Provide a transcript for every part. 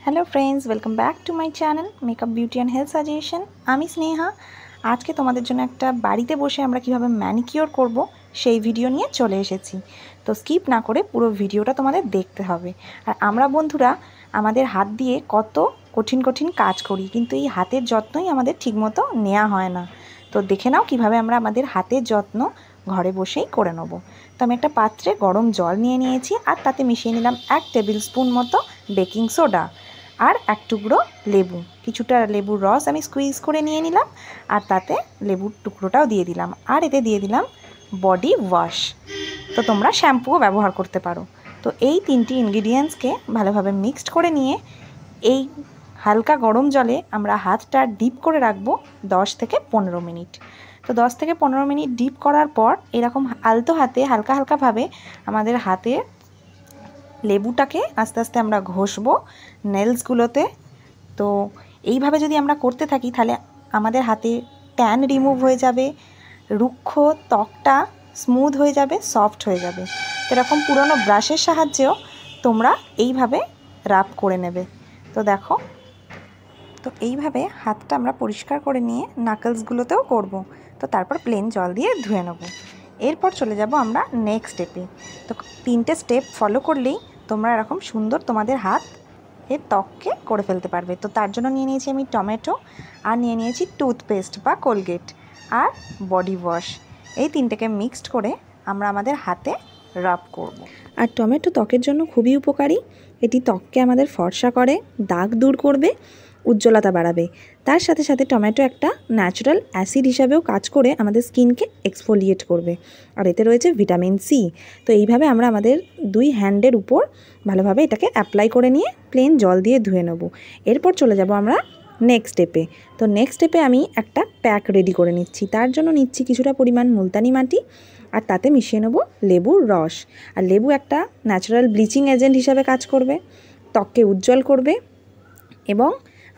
Hello friends, welcome back to my channel makeup beauty and health suggestion. আমি স্নেহা। আজকে তোমাদের জন্য একটা বাড়িতে বসে আমরা কিভাবে ম্যানিকিওর করব সেই ভিডিও নিয়ে চলে এসেছি। তো স্কিপ না করে পুরো ভিডিওটা তোমাদের দেখতে হবে। আর আমরা বন্ধুরা আমাদের হাত দিয়ে কত কঠিন কঠিন কাজ করি, কিন্তু এই হাতের যত্নই আমাদের ঠিকমতো নেওয়া হয় না। তো দেখে নাও কিভাবে আমরা আমাদের হাতের যত্ন ঘরে বসেই করে নেব। তো আমি একটা পাত্রে গরম জল নিয়ে নিয়েছি আর তাতে মিশিয়ে নিলাম 1 টেবিল স্পুন মতো বেকিং সোডা আর এক টুকরো লেবু। কিছুটা লেবুর রস আমি স্কুইজ করে নিয়ে নিলাম আর তাতে লেবুর টুকরোটাও দিয়ে দিলাম। আর এতে দিয়ে দিলাম বডি ওয়াশ। তো তোমরা শ্যাম্পুও ব্যবহার করতে পারো। তো এই তিনটি ইনগ্রিডিয়েন্টসকে ভালোভাবে মিক্সড করে নিয়ে এই হালকা গরম জলে আমরা হাতটা ডিপ করে রাখবো 10 থেকে 15 মিনিট। তো 10 থেকে 15 মিনিট ডিপ করার পর এরকম আলতো হাতে হালকা হালকাভাবে আমাদের হাতে লেবুটাকে আস্তে আস্তে আমরা ঘষবো নেলসগুলোতে। তো এইভাবে যদি আমরা করতে থাকি তাহলে আমাদের হাতে ট্যান রিমুভ হয়ে যাবে, রুক্ষ ত্বকটা স্মুথ হয়ে যাবে, সফট হয়ে যাবে। এরকম পুরনো ব্রাশের সাহায্যেও তোমরা এইভাবে রাব করে নেবে। তো দেখো, তো এইভাবে হাতটা আমরা পরিষ্কার করে নিয়ে নাকলসগুলোতেও করব। তো তারপর প্লেন জল দিয়ে ধুয়ে নেব। এরপর চলে যাব আমরা নেক্সট স্টেপে। তো 3টে স্টেপ ফলো করলেই তোমরা এরকম সুন্দর তোমাদের হাত এর ত্বককে করে ফেলতে পারবে। তো তার জন্য নিয়ে নিয়েছি আমি টমেটো, আর নিয়ে নিয়েছি টুথপেস্ট বা কোলগেট, আর বডি ওয়াশ। এই তিনটেকে মিক্সড করে আমরা আমাদের হাতে রাব করব। আর টমেটো ত্বকের জন্য খুবই উপকারী। এটি ত্বককে আমাদের ফর্সা করে, দাগ দূর করবে, উজ্জ্বলতা বাড়াবে। তার সাথে সাথে টমেটো একটা ন্যাচারাল অ্যাসিড হিসাবেও কাজ করে আমাদের স্কিনকে এক্সফোলিয়েট করবে। আর এতে রয়েছে ভিটামিন সি। তো এইভাবে আমরা আমাদের 2 হ্যান্ডের উপর ভালোভাবে এটাকে অ্যাপ্লাই করে নিয়ে প্লেন জল দিয়ে ধুয়ে নেব। এরপর চলে যাব আমরা নেক্সট স্টেপে। তো নেক্সট স্টেপে আমি একটা প্যাক রেডি করে নিচ্ছি। তার জন্য নিচ্ছি কিছুটা পরিমাণ মুলতানি মাটি, আর তাতে মিশিয়ে নেব লেবুর রস। আর লেবু একটা ন্যাচারাল ব্লিচিং এজেন্ট হিসাবে কাজ করবে, ত্বককে উজ্জ্বল করবে এবং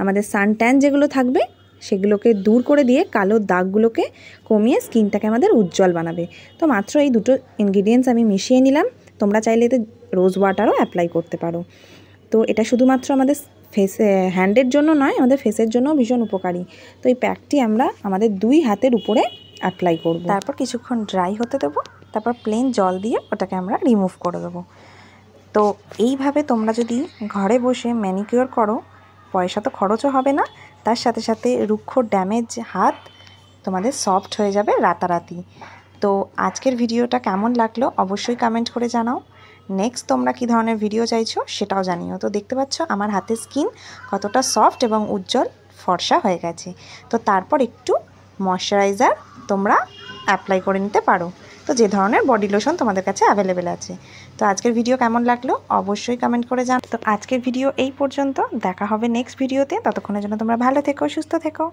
আমাদের সানট্যান যেগুলো থাকবে সেগুলোকে দূর করে দিয়ে কালো দাগগুলোকে কমিয়ে স্কিনটাকে আমাদের উজ্জ্বল বানাবে। তো মাত্র এই দুটো ইনগ্রিডিয়েন্টস আমি মিশিয়ে নিলাম। তোমরা চাইলে এতে রোজ ওয়াটারও অ্যাপ্লাই করতে পারো। তো এটা শুধুমাত্র আমাদের হ্যান্ডের জন্য নয়, আমাদের ফেসের জন্যও ভীষণ উপকারী। তো এই প্যাকটি আমরা আমাদের 2 হাতের উপরে অ্যাপ্লাই করব। তারপর কিছুক্ষণ ড্রাই হতে দেবো। তারপর প্লেন জল দিয়ে ওটাকে আমরা রিমুভ করে দেবো। তো এইভাবে তোমরা যদি ঘরে বসে ম্যানিকিওর করো, পয়সা তো খরচও হবে না, তার সাথে সাথে রুক্ষ ড্যামেজ হাত তোমাদের সফট হয়ে যাবে রাতারাতি। তো আজকের ভিডিওটা কেমন লাগলো অবশ্যই কমেন্ট করে জানাও। নেক্সট তোমরা কী ধরনের ভিডিও চাইছো সেটাও জানিও। তো দেখতে পাচ্ছ আমার হাতের স্কিন কতটা সফট এবং উজ্জ্বল ফর্সা হয়ে গেছে। তো তারপর একটু ময়শ্চারাইজার তোমরা অ্যাপ্লাই করে নিতে পারো, তো যে ধরনের বডি লোশন তোমাদের কাছে অ্যাভেলেবেল আছে। তো আজকের ভিডিও কেমন লাগলো অবশ্যই কমেন্ট করে জানাও। তো আজকের ভিডিও এই পর্যন্ত, দেখা হবে নেক্সট ভিডিওতে। ততক্ষণের জন্য তোমরা ভালো থেকো, সুস্থ থেকো।